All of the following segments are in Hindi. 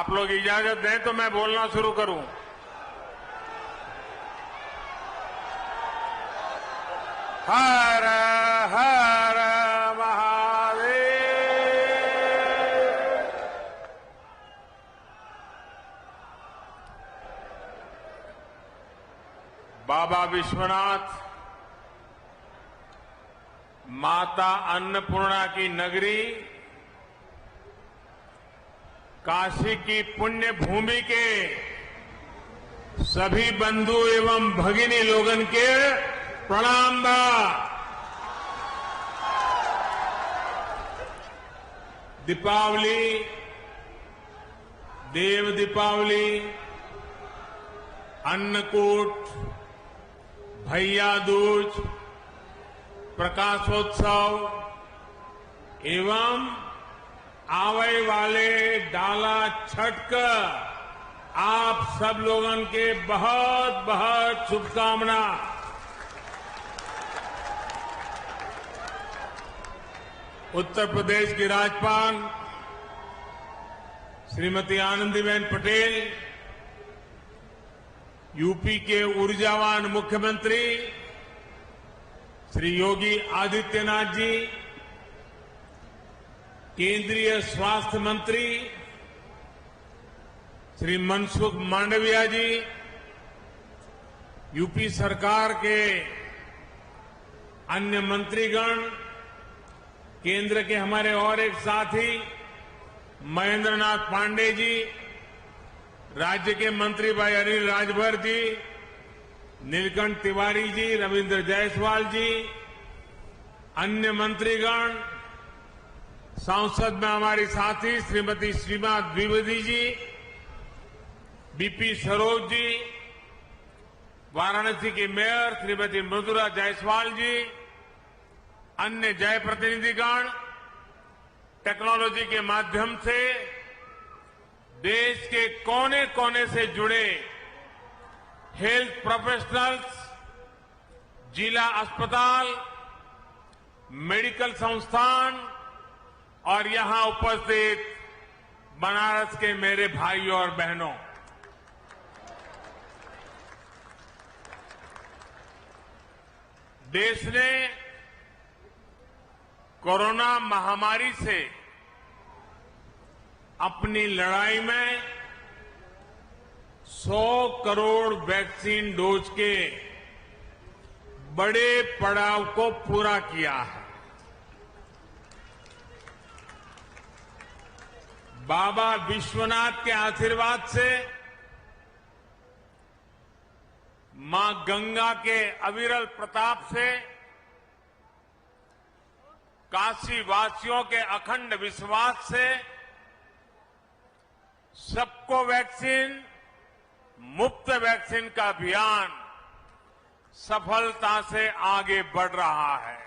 आप लोग इजाजत दें तो मैं बोलना शुरू करूं। हर हर महादेव। बाबा विश्वनाथ, माता अन्नपूर्णा की नगरी, काशी की पुण्य भूमि के सभी बंधु एवं भगिनी लोगन के प्रणाम बा। दीपावली, देव दीपावली, अन्नकूट, भैया दूज, प्रकाशोत्सव एवं आवे वाले डाला छठ का आप सब लोगन के बहुत बहुत शुभकामना। उत्तर प्रदेश की राज्यपाल श्रीमती आनंदीबेन पटेल, यूपी के ऊर्जावान मुख्यमंत्री श्री योगी आदित्यनाथ जी, केंद्रीय स्वास्थ्य मंत्री श्री मनसुख मांडविया जी, यूपी सरकार के अन्य मंत्रीगण, केंद्र के हमारे और एक साथी महेंद्र नाथ पांडे जी, राज्य के मंत्री भाई अनिल राजभर जी, नीलकंठ तिवारी जी, रविंद्र जायसवाल जी, अन्य मंत्रीगण, संसद में हमारी साथी श्रीमती सीमा द्विवेदी जी, बीपी सरोज जी, वाराणसी की मेयर श्रीमती मृदुला जायसवाल जी, अन्य जय प्रतिनिधिगण, टेक्नोलॉजी के माध्यम से देश के कोने कोने से जुड़े हेल्थ प्रोफेशनल्स, जिला अस्पताल, मेडिकल संस्थान और यहां उपस्थित बनारस के मेरे भाइयों और बहनों, देश ने कोरोना महामारी से अपनी लड़ाई में 100 करोड़ वैक्सीन डोज के बड़े पड़ाव को पूरा किया है। बाबा विश्वनाथ के आशीर्वाद से, मां गंगा के अविरल प्रताप से, काशी वासियों के अखंड विश्वास से सबको वैक्सीन, मुफ्त वैक्सीन का अभियान सफलता से आगे बढ़ रहा है।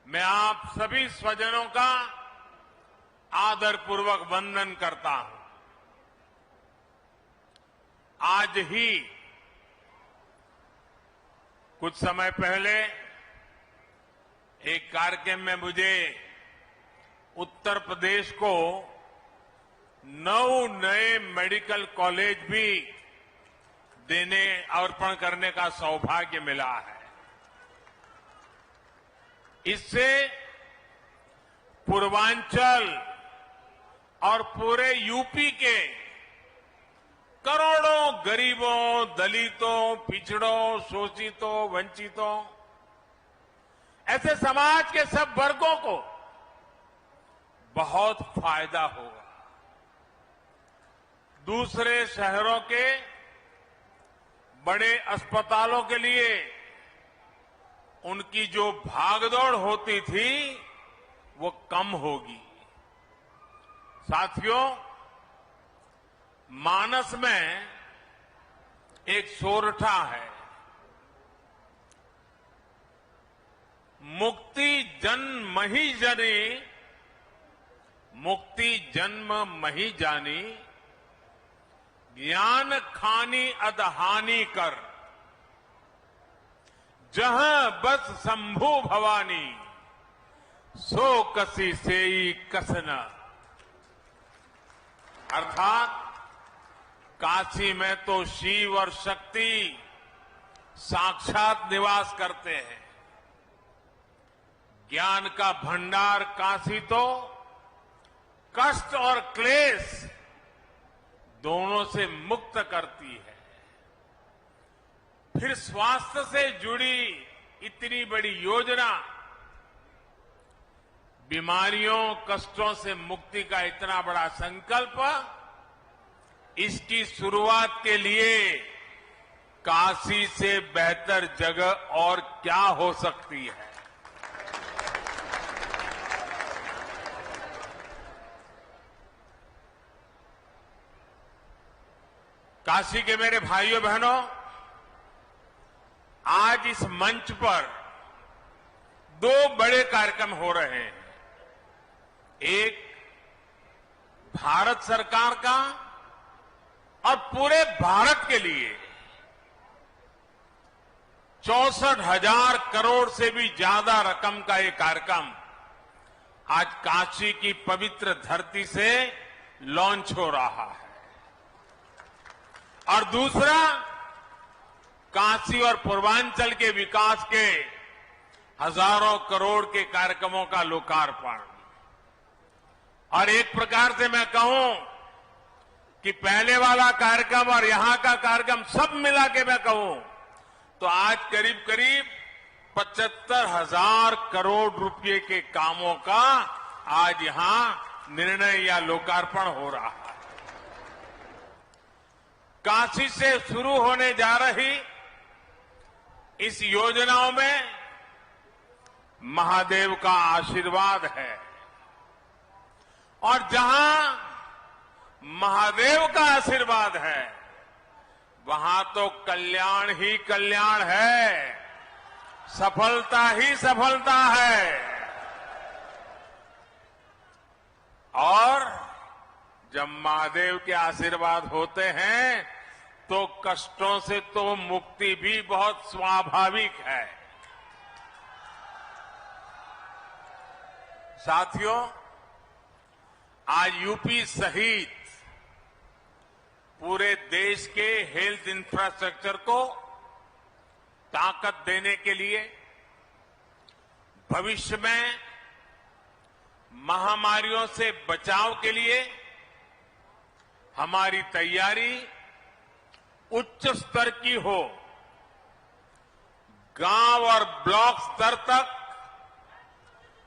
मैं आप सभी स्वजनों का आदरपूर्वक वंदन करता हूं। आज ही कुछ समय पहले एक कार्यक्रम में मुझे उत्तर प्रदेश को 9 नए मेडिकल कॉलेज भी देने, अर्पण करने का सौभाग्य मिला है। इससे पूर्वांचल और पूरे यूपी के करोड़ों गरीबों, दलितों, पिछड़ों, शोषितों, वंचितों, ऐसे समाज के सब वर्गों को बहुत फायदा होगा। दूसरे शहरों के बड़े अस्पतालों के लिए उनकी जो भागदौड़ होती थी वो कम होगी। साथियों, मानस में एक सोरठा है, मुक्ति जन्म ही जनी, मुक्ति जन्म मही जानी, ज्ञान खानी अदहानी कर, जहां बस शंभु भवानी, सो कसी सेई कसना, अर्थात काशी में तो शिव और शक्ति साक्षात निवास करते हैं। ज्ञान का भंडार काशी तो कष्ट और क्लेश दोनों से मुक्त करती है। फिर स्वास्थ्य से जुड़ी इतनी बड़ी योजना, बीमारियों कष्टों से मुक्ति का इतना बड़ा संकल्प, इसकी शुरुआत के लिए काशी से बेहतर जगह और क्या हो सकती है। काशी के मेरे भाइयों बहनों, आज इस मंच पर दो बड़े कार्यक्रम हो रहे हैं। एक भारत सरकार का और पूरे भारत के लिए 64,000 करोड़ से भी ज्यादा रकम का ये कार्यक्रम आज काशी की पवित्र धरती से लॉन्च हो रहा है। और दूसरा, काशी और पूर्वांचल के विकास के हजारों करोड़ के कार्यक्रमों का लोकार्पण। और एक प्रकार से मैं कहूं कि पहले वाला कार्यक्रम और यहां का कार्यक्रम सब मिला के मैं कहूं तो आज करीब करीब 75,000 करोड़ रुपए के कामों का आज यहां निर्णय या लोकार्पण हो रहा है। काशी से शुरू होने जा रही इस योजनाओं में महादेव का आशीर्वाद है, और जहां महादेव का आशीर्वाद है वहां तो कल्याण ही कल्याण है, सफलता ही सफलता है। और जब महादेव के आशीर्वाद होते हैं तो कष्टों से तो मुक्ति भी बहुत स्वाभाविक है। साथियों, आज यूपी सहित पूरे देश के हेल्थ इंफ्रास्ट्रक्चर को ताकत देने के लिए, भविष्य में महामारियों से बचाव के लिए हमारी तैयारी उच्च स्तर की हो। गांव और ब्लॉक स्तर तक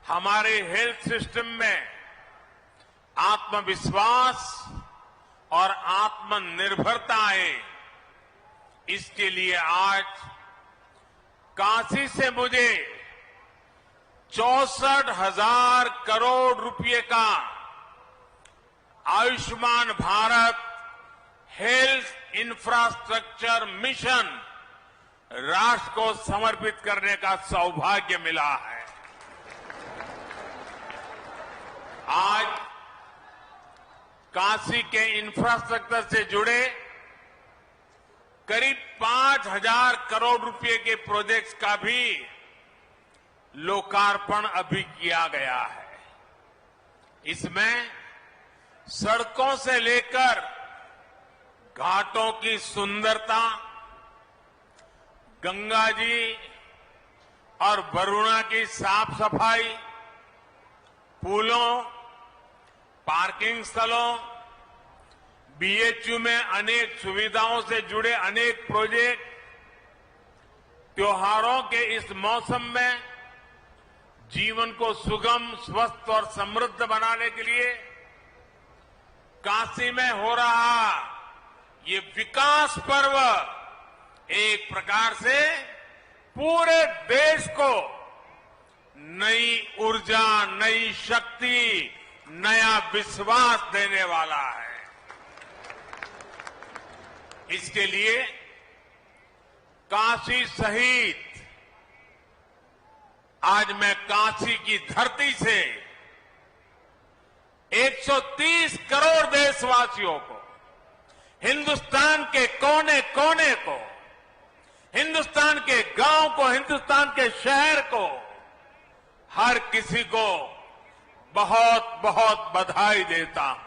हमारे हेल्थ सिस्टम में आत्मविश्वास और आत्मनिर्भरता आए, इसके लिए आज काशी से मुझे 64,000 करोड़ रुपए का Ayushman Bharat health infrastructure mission राष्ट्र को समर्पित करने का सौभाग्य मिला है। आज काशी के इंफ्रास्ट्रक्चर से जुड़े करीब 5,000 करोड़ रुपए के प्रोजेक्ट्स का भी लोकार्पण अभी किया गया है। इसमें सड़कों से लेकर घाटों की सुंदरता, गंगा जी और वरुणा की साफ सफाई, पुलों, पार्किंग स्थलों, बीएचयू में अनेक सुविधाओं से जुड़े अनेक प्रोजेक्ट, त्योहारों के इस मौसम में जीवन को सुगम, स्वस्थ और समृद्ध बनाने के लिए काशी में हो रहा ये विकास पर्व एक प्रकार से पूरे देश को नई ऊर्जा, नई शक्ति, नया विश्वास देने वाला है। इसके लिए काशी सहित आज मैं काशी की धरती से 130 करोड़ देशवासियों को, हिंदुस्तान के कोने कोने को, हिंदुस्तान के गांव को, हिंदुस्तान के शहर को हर किसी को बहुत बहुत बधाई देता हूं।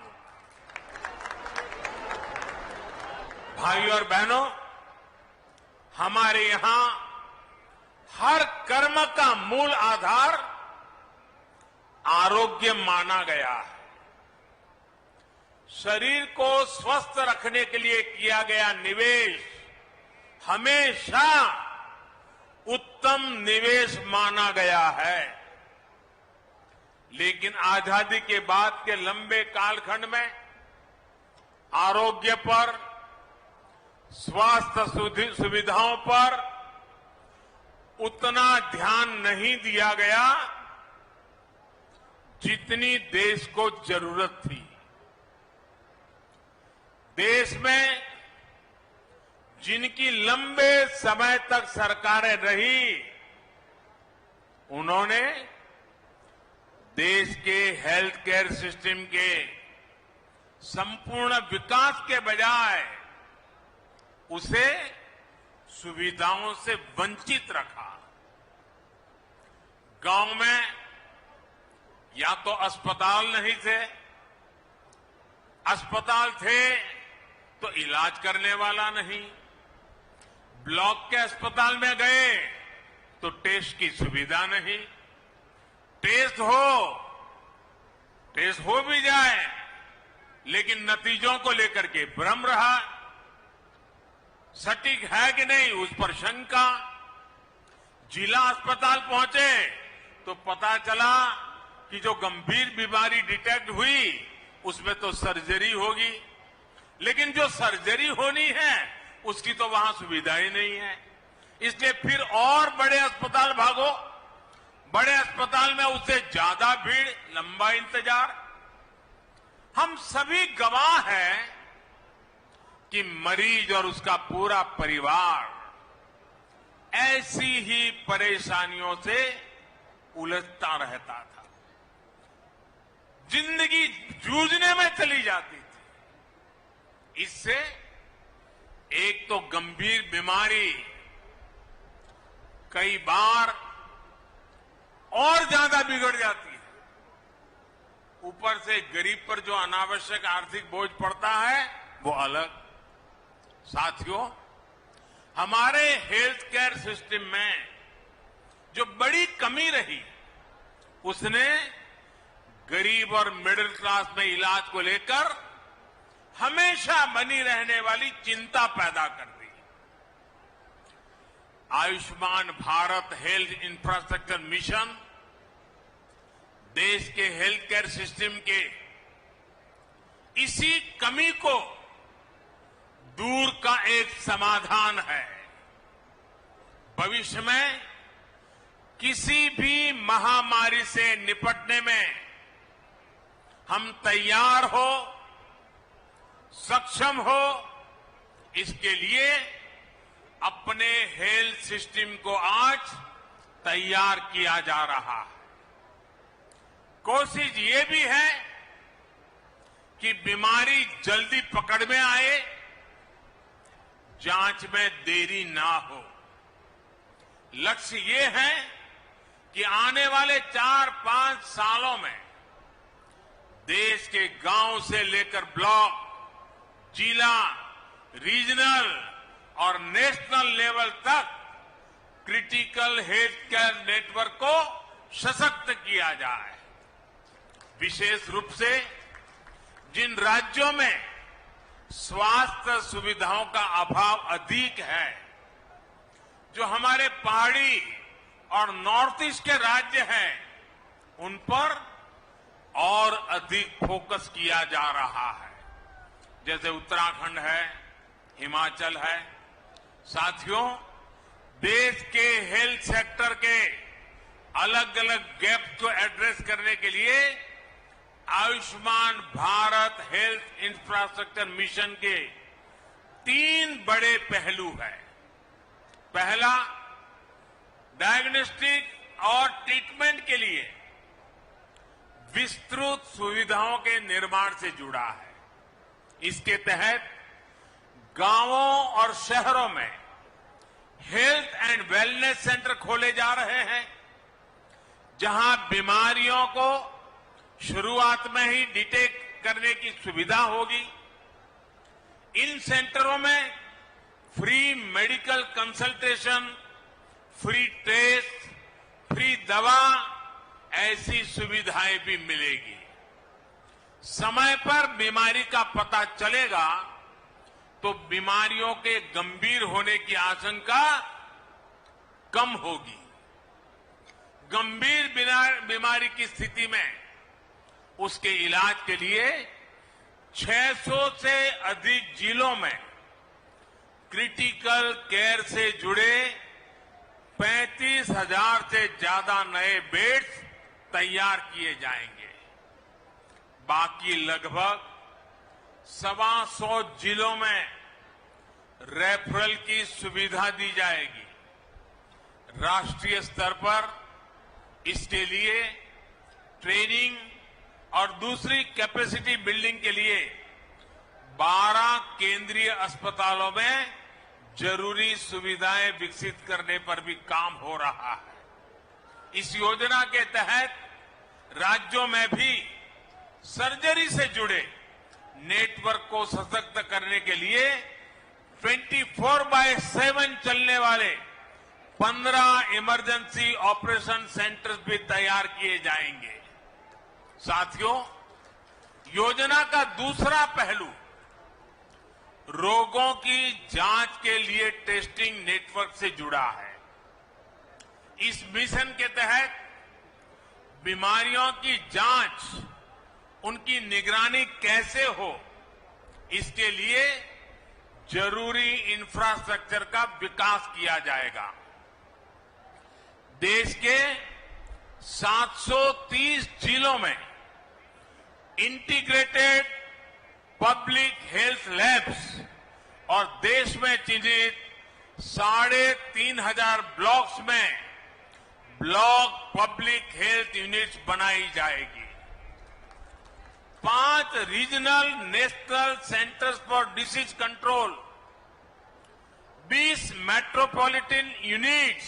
भाइयों और बहनों, हमारे यहां हर कर्म का मूल आधार आरोग्य माना गया है। शरीर को स्वस्थ रखने के लिए किया गया निवेश हमेशा उत्तम निवेश माना गया है। लेकिन आजादी के बाद के लंबे कालखंड में आरोग्य पर, स्वास्थ्य सुविधाओं पर उतना ध्यान नहीं दिया गया जितनी देश को जरूरत थी। देश में जिनकी लंबे समय तक सरकारें रही, उन्होंने देश के हेल्थ केयर सिस्टम के संपूर्ण विकास के बजाय उसे सुविधाओं से वंचित रखा। गांव में या तो अस्पताल नहीं थे, अस्पताल थे तो इलाज करने वाला नहीं, ब्लॉक के अस्पताल में गए तो टेस्ट की सुविधा नहीं, टेस्ट हो भी जाए लेकिन नतीजों को लेकर के भ्रम रहा, सटीक है कि नहीं उस पर शंका। जिला अस्पताल पहुंचे तो पता चला कि जो गंभीर बीमारी डिटेक्ट हुई उसमें तो सर्जरी होगी, लेकिन जो सर्जरी होनी है उसकी तो वहां सुविधा ही नहीं है। इसलिए फिर और बड़े अस्पताल भागो, बड़े अस्पताल में उससे ज्यादा भीड़, लंबा इंतजार। हम सभी गवाह हैं कि मरीज और उसका पूरा परिवार ऐसी ही परेशानियों से उलझता रहता था, जिंदगी जूझने में चली जाती थी। इससे एक तो गंभीर बीमारी कई बार और ज्यादा बिगड़ जाती है, ऊपर से गरीब पर जो अनावश्यक आर्थिक बोझ पड़ता है वो अलग। साथियों, हमारे हेल्थ केयर सिस्टम में जो बड़ी कमी रही उसने गरीब और मिडिल क्लास में इलाज को लेकर हमेशा बनी रहने वाली चिंता पैदा कर दी। Ayushman Bharat health infrastructure mission देश के हेल्थ केयर सिस्टम के इसी कमी को दूर का एक समाधान है। भविष्य में किसी भी महामारी से निपटने में हम तैयार हो, सक्षम हो, इसके लिए अपने हेल्थ सिस्टम को आज तैयार किया जा रहा है। कोशिश ये भी है कि बीमारी जल्दी पकड़ में आए, जांच में देरी ना हो। लक्ष्य ये है कि आने वाले 4-5 सालों में देश के गांव से लेकर ब्लॉक, जिला, रीजनल और नेशनल लेवल तक क्रिटिकल हेल्थ केयर नेटवर्क को सशक्त किया जाए। विशेष रूप से जिन राज्यों में स्वास्थ्य सुविधाओं का अभाव अधिक है, जो हमारे पहाड़ी और नॉर्थ ईस्ट के राज्य हैं, उन पर और अधिक फोकस किया जा रहा है, जैसे उत्तराखंड है, हिमाचल है। साथियों, देश के हेल्थ सेक्टर के अलग अलग गैप्स को एड्रेस करने के लिए Ayushman Bharat health infrastructure mission के 3 बड़े पहलू हैं। पहला, डायग्नोस्टिक और ट्रीटमेंट के लिए विस्तृत सुविधाओं के निर्माण से जुड़ा है। इसके तहत गांवों और शहरों में हेल्थ एंड वेलनेस सेंटर खोले जा रहे हैं, जहां बीमारियों को शुरुआत में ही डिटेक्ट करने की सुविधा होगी, इन सेंटरों में free medical consultation, free test, free दवा, ऐसी सुविधाएं भी मिलेगी। समय पर बीमारी का पता चलेगा तो बीमारियों के गंभीर होने की आशंका कम होगी। गंभीर बीमारी की स्थिति में उसके इलाज के लिए 600 से अधिक जिलों में क्रिटिकल केयर से जुड़े 35,000 से ज्यादा नए बेड्स तैयार किए जाएंगे। बाकी लगभग 125 जिलों में रेफरल की सुविधा दी जाएगी। राष्ट्रीय स्तर पर इसके लिए ट्रेनिंग और दूसरी कैपेसिटी बिल्डिंग के लिए 12 केंद्रीय अस्पतालों में जरूरी सुविधाएं विकसित करने पर भी काम हो रहा है। इस योजना के तहत राज्यों में भी सर्जरी से जुड़े नेटवर्क को सशक्त करने के लिए 24/7 चलने वाले 15 इमरजेंसी ऑपरेशन सेंटर्स भी तैयार किए जाएंगे। साथियों, योजना का दूसरा पहलू रोगों की जांच के लिए टेस्टिंग नेटवर्क से जुड़ा है। इस मिशन के तहत बीमारियों की जांच, उनकी निगरानी कैसे हो, इसके लिए जरूरी इंफ्रास्ट्रक्चर का विकास किया जाएगा। देश के 730 जिलों में इंटीग्रेटेड पब्लिक हेल्थ लैब्स और देश में चिन्हित 3,500 ब्लॉक्स में ब्लॉक पब्लिक हेल्थ यूनिट्स बनाई जाएगी। 5 regional national centres for disease control, 20 metropolitan units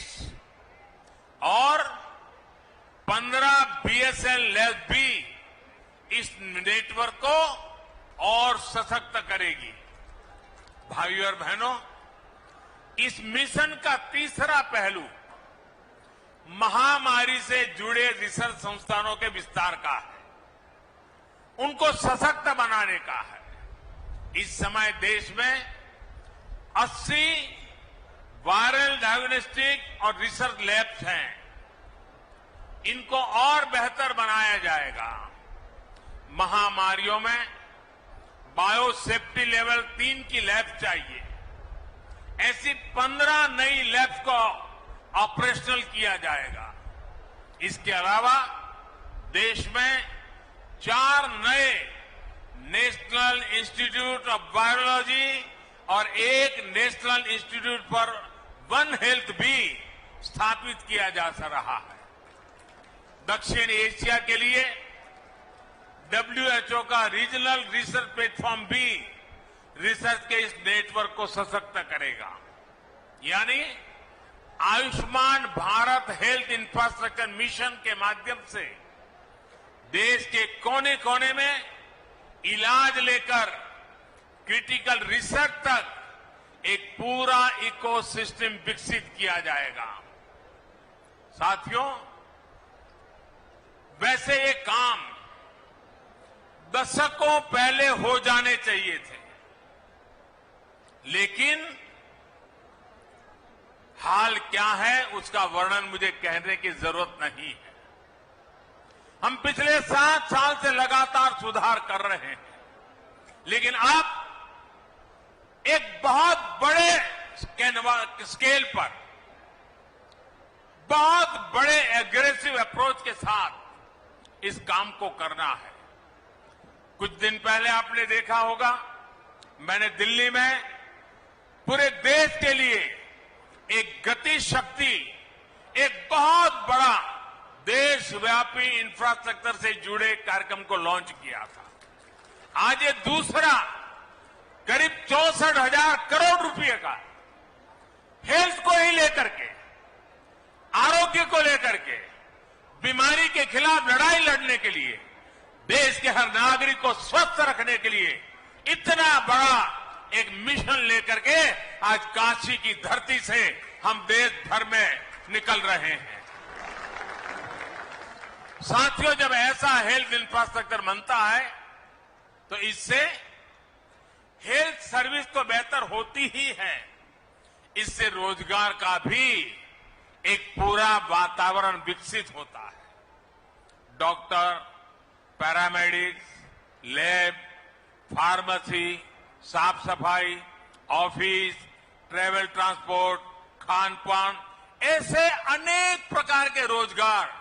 और 15 बीएसएल लैब भी इस नेटवर्क को और सशक्त करेगी। भाइयों और बहनों, इस मिशन का तीसरा पहलू महामारी से जुड़े रिसर्च संस्थानों के विस्तार का है, उनको सशक्त बनाने का है। इस समय देश में 80 वायरल डायग्नोस्टिक और रिसर्च लैब्स हैं। इनको और बेहतर बनाया जाएगा। महामारियों में बायोसेफ्टी लेवल 3 की लैब चाहिए। ऐसी 15 नई लैब्स को ऑपरेशनल किया जाएगा। इसके अलावा देश में 4 नए नेशनल इंस्टीट्यूट ऑफ वायरोलॉजी और 1 national institute for one health भी स्थापित किया जा रहा है। दक्षिण एशिया के लिए WHO का रीजनल रिसर्च प्लेटफॉर्म भी रिसर्च के इस नेटवर्क को सशक्त करेगा। यानी Ayushman Bharat health infrastructure mission के माध्यम से देश के कोने कोने में इलाज लेकर क्रिटिकल रिसर्च तक एक पूरा इकोसिस्टम विकसित किया जाएगा। साथियों, वैसे ये काम दशकों पहले हो जाने चाहिए थे, लेकिन हाल क्या है उसका वर्णन मुझे कहने की जरूरत नहीं है। हम पिछले 7 साल से लगातार सुधार कर रहे हैं, लेकिन अब एक बहुत बड़े स्केल पर, बहुत बड़े एग्रेसिव अप्रोच के साथ इस काम को करना है। कुछ दिन पहले आपने देखा होगा, मैंने दिल्ली में पूरे देश के लिए एक गति शक्ति, एक बहुत बड़ा देशव्यापी इंफ्रास्ट्रक्चर से जुड़े कार्यक्रम को लॉन्च किया था। आज ये दूसरा करीब 64,000 करोड़ रुपए का हेल्थ को ही लेकर के, आरोग्य को लेकर के बीमारी के खिलाफ लड़ाई लड़ने के लिए, देश के हर नागरिक को स्वस्थ रखने के लिए इतना बड़ा एक मिशन लेकर के आज काशी की धरती से हम देश भर में निकल रहे हैं। साथियों, जब ऐसा हेल्थ इंफ्रास्ट्रक्चर बनता है तो इससे हेल्थ सर्विस तो बेहतर होती ही है, इससे रोजगार का भी एक पूरा वातावरण विकसित होता है। डॉक्टर, पैरामेडिक्स, लैब, फार्मेसी, साफ सफाई, ऑफिस, ट्रेवल ट्रांसपोर्ट, खान पान, ऐसे अनेक प्रकार के रोजगार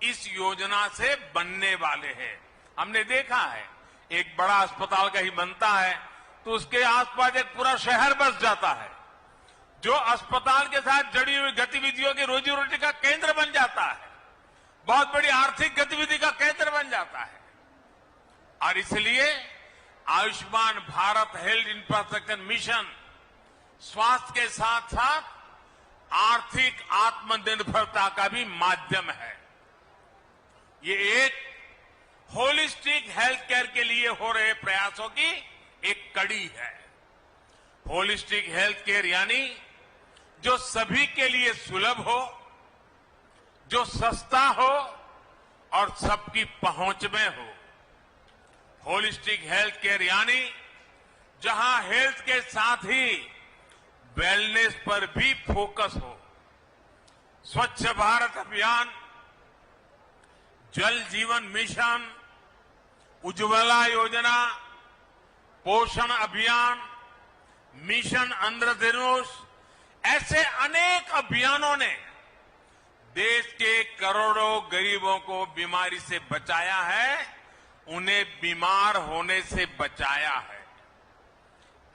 इस योजना से बनने वाले हैं। हमने देखा है, एक बड़ा अस्पताल कहीं बनता है तो उसके आसपास एक पूरा शहर बस जाता है, जो अस्पताल के साथ जुड़ी हुई गतिविधियों की रोजी रोटी का केंद्र बन जाता है, बहुत बड़ी आर्थिक गतिविधि का केंद्र बन जाता है। और इसलिए Ayushman Bharat health infrastructure mission स्वास्थ्य के साथ साथ आर्थिक आत्मनिर्भरता का भी माध्यम है। ये एक होलिस्टिक हेल्थ केयर के लिए हो रहे प्रयासों की एक कड़ी है। होलिस्टिक हेल्थ केयर यानी जो सभी के लिए सुलभ हो, जो सस्ता हो और सबकी पहुंच में हो। होलिस्टिक हेल्थ केयर यानी जहां हेल्थ के साथ ही वेलनेस पर भी फोकस हो। स्वच्छ भारत अभियान, जल जीवन मिशन, उज्ज्वला योजना, पोषण अभियान, मिशन इंद्रधनुष, ऐसे अनेक अभियानों ने देश के करोड़ों गरीबों को बीमारी से बचाया है, उन्हें बीमार होने से बचाया है।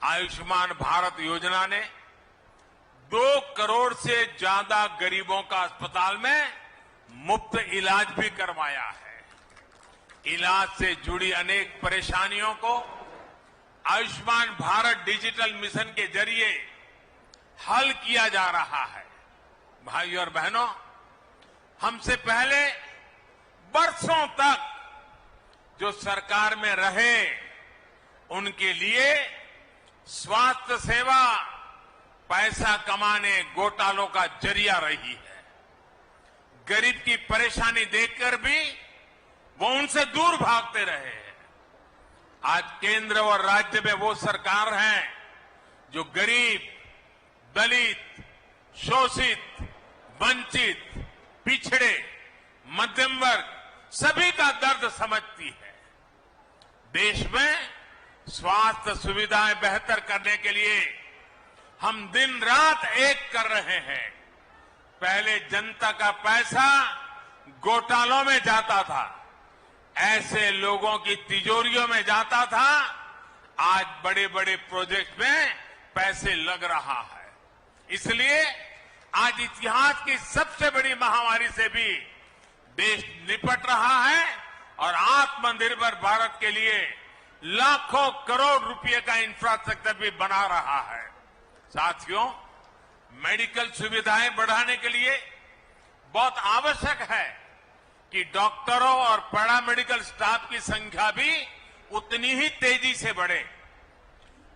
आयुष्मान भारत योजना ने 2 करोड़ से ज्यादा गरीबों का अस्पताल में मुफ्त इलाज भी करवाया है। इलाज से जुड़ी अनेक परेशानियों को आयुष्मान भारत डिजिटल मिशन के जरिए हल किया जा रहा है। भाइयों और बहनों, हमसे पहले वर्षों तक जो सरकार में रहे, उनके लिए स्वास्थ्य सेवा पैसा कमाने, घोटालों का जरिया रही है। गरीब की परेशानी देखकर भी वो उनसे दूर भागते रहे हैं। आज केंद्र और राज्य में वो सरकार है जो गरीब, दलित, शोषित, वंचित, पिछड़े, मध्यम वर्ग सभी का दर्द समझती है। देश में स्वास्थ्य सुविधाएं बेहतर करने के लिए हम दिन रात एक कर रहे हैं। पहले जनता का पैसा घोटालों में जाता था, ऐसे लोगों की तिजोरियों में जाता था। आज बड़े बड़े प्रोजेक्ट में पैसे लग रहा है। इसलिए आज इतिहास की सबसे बड़ी महामारी से भी देश निपट रहा है और आत्मनिर्भर भारत के लिए लाखों करोड़ रुपए का इंफ्रास्ट्रक्चर भी बना रहा है। साथियों, मेडिकल सुविधाएं बढ़ाने के लिए बहुत आवश्यक है कि डॉक्टरों और पैरामेडिकल स्टाफ की संख्या भी उतनी ही तेजी से बढ़े।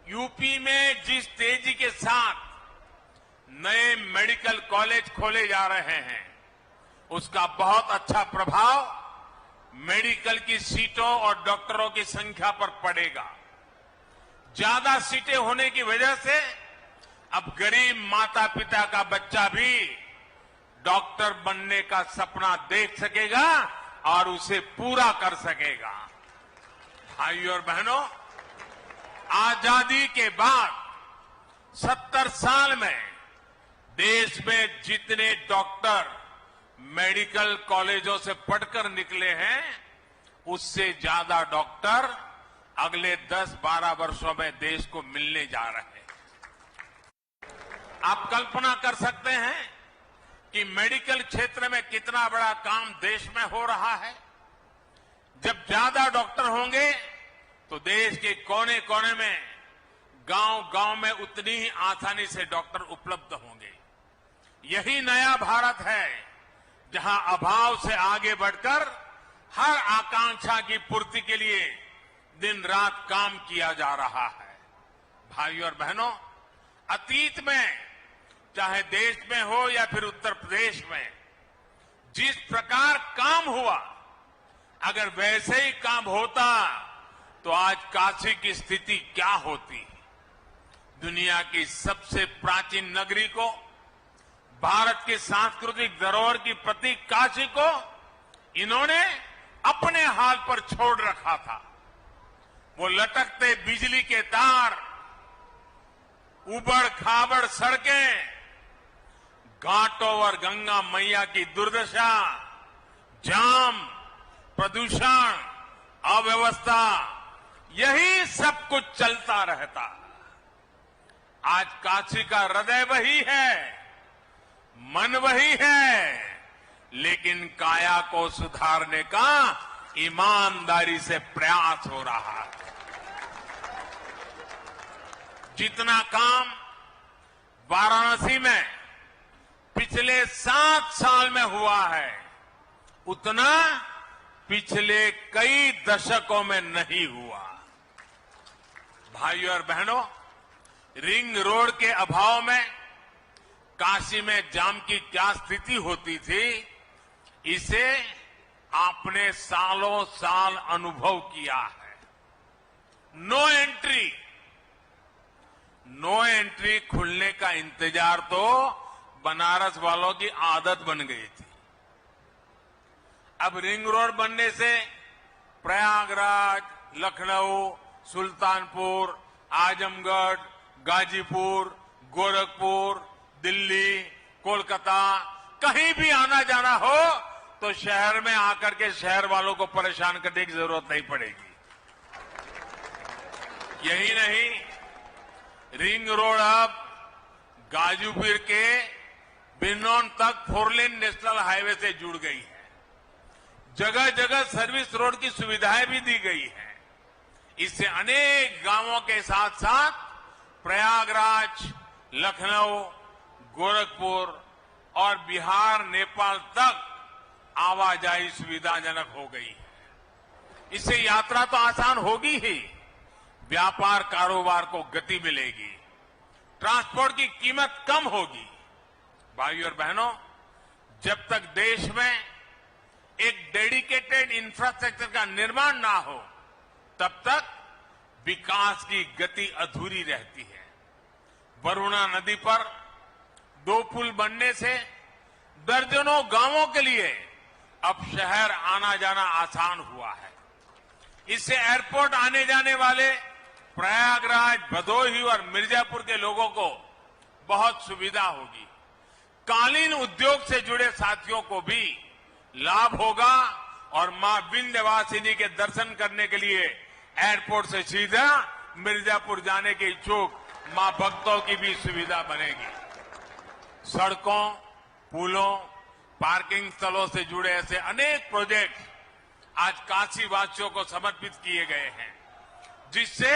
यूपी में जिस तेजी के साथ नए मेडिकल कॉलेज खोले जा रहे हैं, उसका बहुत अच्छा प्रभाव मेडिकल की सीटों और डॉक्टरों की संख्या पर पड़ेगा। ज्यादा सीटें होने की वजह से अब गरीब माता पिता का बच्चा भी डॉक्टर बनने का सपना देख सकेगा और उसे पूरा कर सकेगा। भाइयों और बहनों, आजादी के बाद 70 साल में देश में जितने डॉक्टर मेडिकल कॉलेजों से पढ़कर निकले हैं, उससे ज्यादा डॉक्टर अगले 10-12 वर्षों में देश को मिलने जा रहे हैं। आप कल्पना कर सकते हैं कि मेडिकल क्षेत्र में कितना बड़ा काम देश में हो रहा है। जब ज्यादा डॉक्टर होंगे तो देश के कोने कोने में, गांव-गांव में उतनी ही आसानी से डॉक्टर उपलब्ध होंगे। यही नया भारत है जहां अभाव से आगे बढ़कर हर आकांक्षा की पूर्ति के लिए दिन रात काम किया जा रहा है। भाइयों और बहनों, अतीत में चाहे देश में हो या फिर उत्तर प्रदेश में जिस प्रकार काम हुआ, अगर वैसे ही काम होता तो आज काशी की स्थिति क्या होती। दुनिया की सबसे प्राचीन नगरी को, भारत की सांस्कृतिक धरोहर की प्रतीक काशी को इन्होंने अपने हाल पर छोड़ रखा था। वो लटकते बिजली के तार, उबड़ खाबड़ सड़कें, घाटों और गंगा मैया की दुर्दशा, जाम, प्रदूषण, अव्यवस्था, यही सब कुछ चलता रहता। आज काशी का हृदय वही है, मन वही है, लेकिन काया को सुधारने का ईमानदारी से प्रयास हो रहा है। जितना काम वाराणसी में पिछले 7 साल में हुआ है, उतना पिछले कई दशकों में नहीं हुआ। भाइयों और बहनों, रिंग रोड के अभाव में काशी में जाम की क्या स्थिति होती थी, इसे आपने सालों साल अनुभव किया है। नो एंट्री खुलने का इंतजार तो बनारस वालों की आदत बन गई थी। अब रिंग रोड बनने से प्रयागराज, लखनऊ, सुल्तानपुर, आजमगढ़, गाजीपुर, गोरखपुर, दिल्ली, कोलकाता, कहीं भी आना जाना हो तो शहर में आकर के शहर वालों को परेशान करने की जरूरत नहीं पड़ेगी। यही नहीं, रिंग रोड अब गाजीपुर के बिनौन तक 4 लेन नेशनल हाईवे से जुड़ गई है। जगह जगह सर्विस रोड की सुविधाएं भी दी गई है। इससे अनेक गांवों के साथ साथ प्रयागराज, लखनऊ, गोरखपुर और बिहार, नेपाल तक आवाजाही सुविधाजनक हो गई है। इससे यात्रा तो आसान होगी ही, व्यापार कारोबार को गति मिलेगी, ट्रांसपोर्ट की कीमत कम होगी। भाइयों और बहनों, जब तक देश में एक डेडिकेटेड इंफ्रास्ट्रक्चर का निर्माण ना हो, तब तक विकास की गति अधूरी रहती है। वरुणा नदी पर 2 पुल बनने से दर्जनों गांवों के लिए अब शहर आना जाना आसान हुआ है। इससे एयरपोर्ट आने जाने वाले प्रयागराज, भदोही और मिर्जापुर के लोगों को बहुत सुविधा होगी। कालीन उद्योग से जुड़े साथियों को भी लाभ होगा और मां विंध्यवासिनी के दर्शन करने के लिए एयरपोर्ट से सीधा मिर्जापुर जाने के इच्छुक मां भक्तों की भी सुविधा बनेगी। सड़कों, पुलों, पार्किंग स्थलों से जुड़े ऐसे अनेक प्रोजेक्ट आज काशी वासियों को समर्पित किए गए हैं, जिससे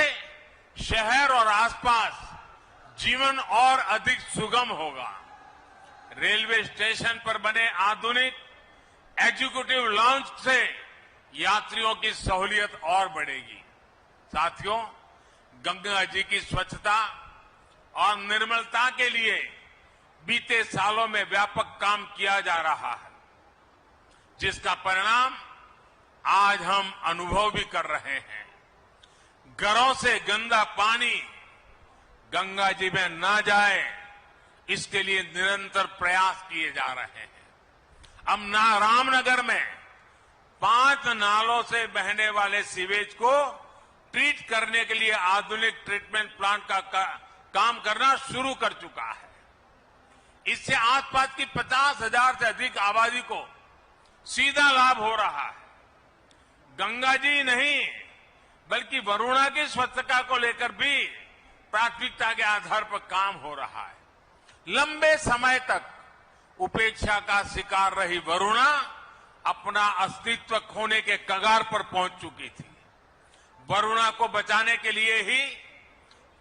शहर और आसपास जीवन और अधिक सुगम होगा। रेलवे स्टेशन पर बने आधुनिक एग्जीक्यूटिव लॉन्च से यात्रियों की सहूलियत और बढ़ेगी। साथियों, गंगा जी की स्वच्छता और निर्मलता के लिए बीते सालों में व्यापक काम किया जा रहा है, जिसका परिणाम आज हम अनुभव भी कर रहे हैं। घरों से गंदा पानी गंगा जी में न जाए, इसके लिए निरंतर प्रयास किए जा रहे हैं। अब रामनगर में 5 नालों से बहने वाले सीवेज को ट्रीट करने के लिए आधुनिक ट्रीटमेंट प्लांट का काम करना शुरू कर चुका है। इससे आसपास की 50,000 से अधिक आबादी को सीधा लाभ हो रहा है। गंगा जी नहीं, बल्कि वरुणा की स्वच्छता को लेकर भी प्राथमिकता के आधार पर काम हो रहा है। लंबे समय तक उपेक्षा का शिकार रही वरुणा अपना अस्तित्व खोने के कगार पर पहुंच चुकी थी। वरुणा को बचाने के लिए ही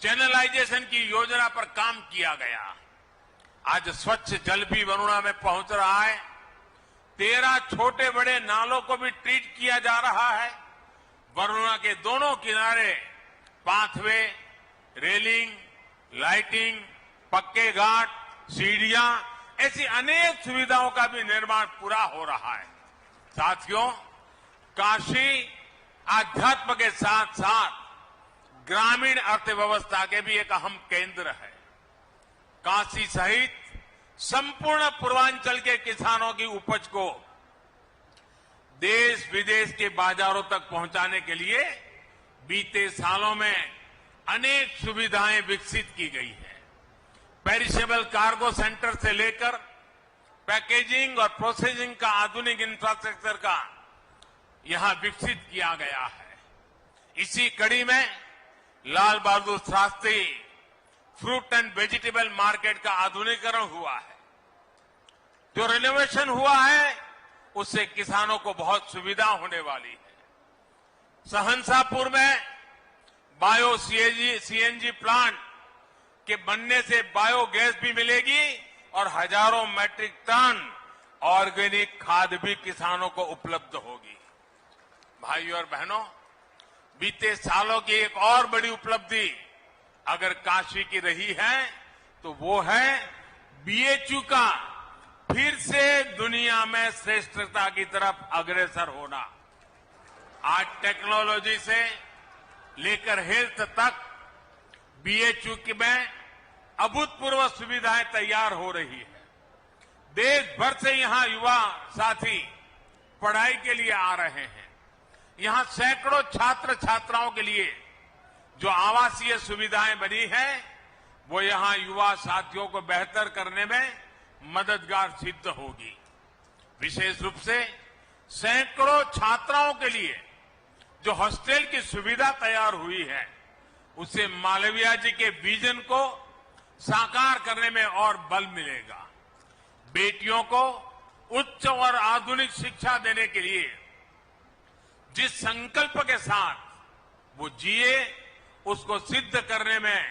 चैनलाइजेशन की योजना पर काम किया गया। आज स्वच्छ जल भी वरुणा में पहुंच रहा है। 13 छोटे बड़े नालों को भी ट्रीट किया जा रहा है। वरुणा के दोनों किनारे पाथवे, रेलिंग, लाइटिंग, पक्के घाट, सीढ़ियां, ऐसी अनेक सुविधाओं का भी निर्माण पूरा हो रहा है। साथियों, काशी आध्यात्म के साथ साथ ग्रामीण अर्थव्यवस्था के भी एक अहम केंद्र है। काशी सहित संपूर्ण पूर्वांचल के किसानों की उपज को देश विदेश के बाजारों तक पहुंचाने के लिए बीते सालों में अनेक सुविधाएं विकसित की गई है। पेरिशेबल कार्गो सेंटर से लेकर पैकेजिंग और प्रोसेसिंग का आधुनिक इंफ्रास्ट्रक्चर का यहां विकसित किया गया है। इसी कड़ी में Lal Bahadur Shastri fruit and vegetable market का आधुनिकीकरण हुआ है। जो रिनोवेशन हुआ है उससे किसानों को बहुत सुविधा होने वाली है। सहनसापुर में बायो सीएनजी प्लांट के बनने से बायोगैस भी मिलेगी और हजारों मैट्रिक टन ऑर्गेनिक खाद भी किसानों को उपलब्ध होगी। भाइयों और बहनों, बीते सालों की एक और बड़ी उपलब्धि अगर काशी की रही है तो वो है बीएचयू का फिर से दुनिया में श्रेष्ठता की तरफ अग्रसर होना। आज टेक्नोलॉजी से लेकर हेल्थ तक बीएचयू में अभूतपूर्व सुविधाएं तैयार हो रही है। देश भर से यहां युवा साथी पढ़ाई के लिए आ रहे हैं। यहां सैकड़ों छात्र छात्राओं के लिए जो आवासीय सुविधाएं बनी है वो यहां युवा साथियों को बेहतर करने में मददगार सिद्ध होगी। विशेष रूप से सैकड़ों छात्राओं के लिए जो हॉस्टल की सुविधा तैयार हुई है उससे मालवीय जी के विजन को साकार करने में और बल मिलेगा। बेटियों को उच्च और आधुनिक शिक्षा देने के लिए जिस संकल्प के साथ वो जिए उसको सिद्ध करने में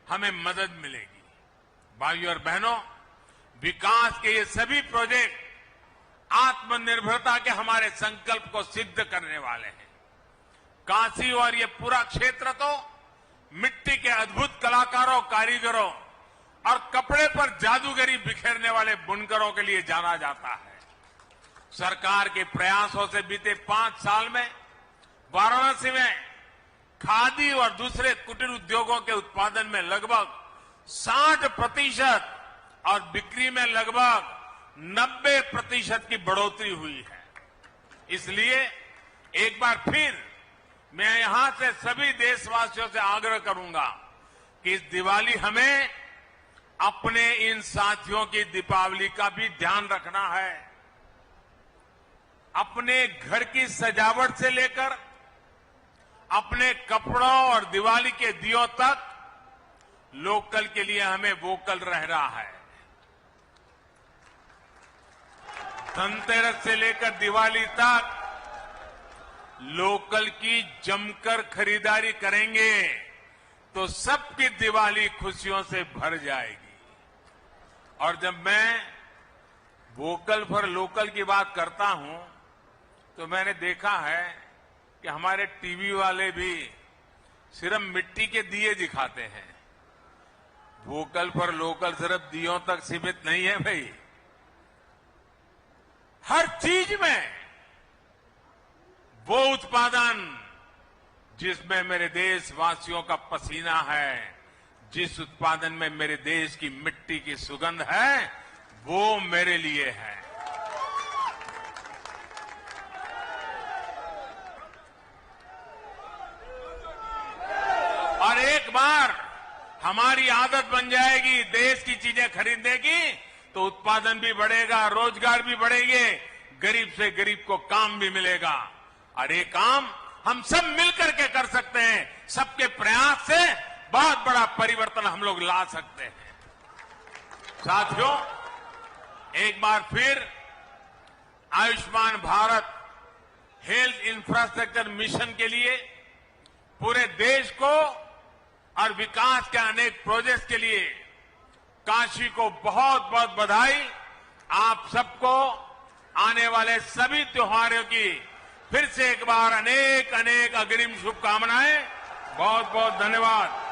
हमें मदद मिलेगी। भाइयों और बहनों, विकास के ये सभी प्रोजेक्ट आत्मनिर्भरता के हमारे संकल्प को सिद्ध करने वाले हैं। काशी और ये पूरा क्षेत्र तो मिट्टी के अद्भुत कलाकारों, कारीगरों और कपड़े पर जादूगरी बिखेरने वाले बुनकरों के लिए जाना जाता है। सरकार के प्रयासों से बीते 5 साल में वाराणसी में खादी और दूसरे कुटीर उद्योगों के उत्पादन में लगभग 60% और बिक्री में लगभग 90% की बढ़ोतरी हुई है। इसलिए एक बार फिर मैं यहां से सभी देशवासियों से आग्रह करूंगा कि इस दिवाली हमें अपने इन साथियों की दीपावली का भी ध्यान रखना है। अपने घर की सजावट से लेकर अपने कपड़ों और दिवाली के दियों तक लोकल के लिए हमें वोकल रहना है। धनतेरस से लेकर दिवाली तक लोकल की जमकर खरीदारी करेंगे तो सबकी दिवाली खुशियों से भर जाएगी। और जब मैं वोकल फॉर लोकल की बात करता हूं तो मैंने देखा है कि हमारे टीवी वाले भी सिर्फ मिट्टी के दिए दिखाते हैं। वोकल फॉर लोकल सिर्फ दियों तक सीमित नहीं है भाई, हर चीज में वो उत्पादन जिसमें मेरे देशवासियों का पसीना है, जिस उत्पादन में मेरे देश की मिट्टी की सुगंध है, वो मेरे लिए है। और एक बार हमारी आदत बन जाएगी देश की चीजें खरीदने की तो उत्पादन भी बढ़ेगा, रोजगार भी बढ़ेंगे, गरीब से गरीब को काम भी मिलेगा। और ये काम हम सब मिलकर के कर सकते हैं। सबके प्रयास से बहुत बड़ा परिवर्तन हम लोग ला सकते हैं। साथियों, एक बार फिर Ayushman Bharat health infrastructure mission के लिए पूरे देश को और विकास के अनेक प्रोजेक्ट्स के लिए काशी को बहुत बहुत बधाई। आप सबको आने वाले सभी त्योहारों की फिर से एक बार अनेक अनेक अग्रिम शुभकामनाएं। बहुत बहुत धन्यवाद।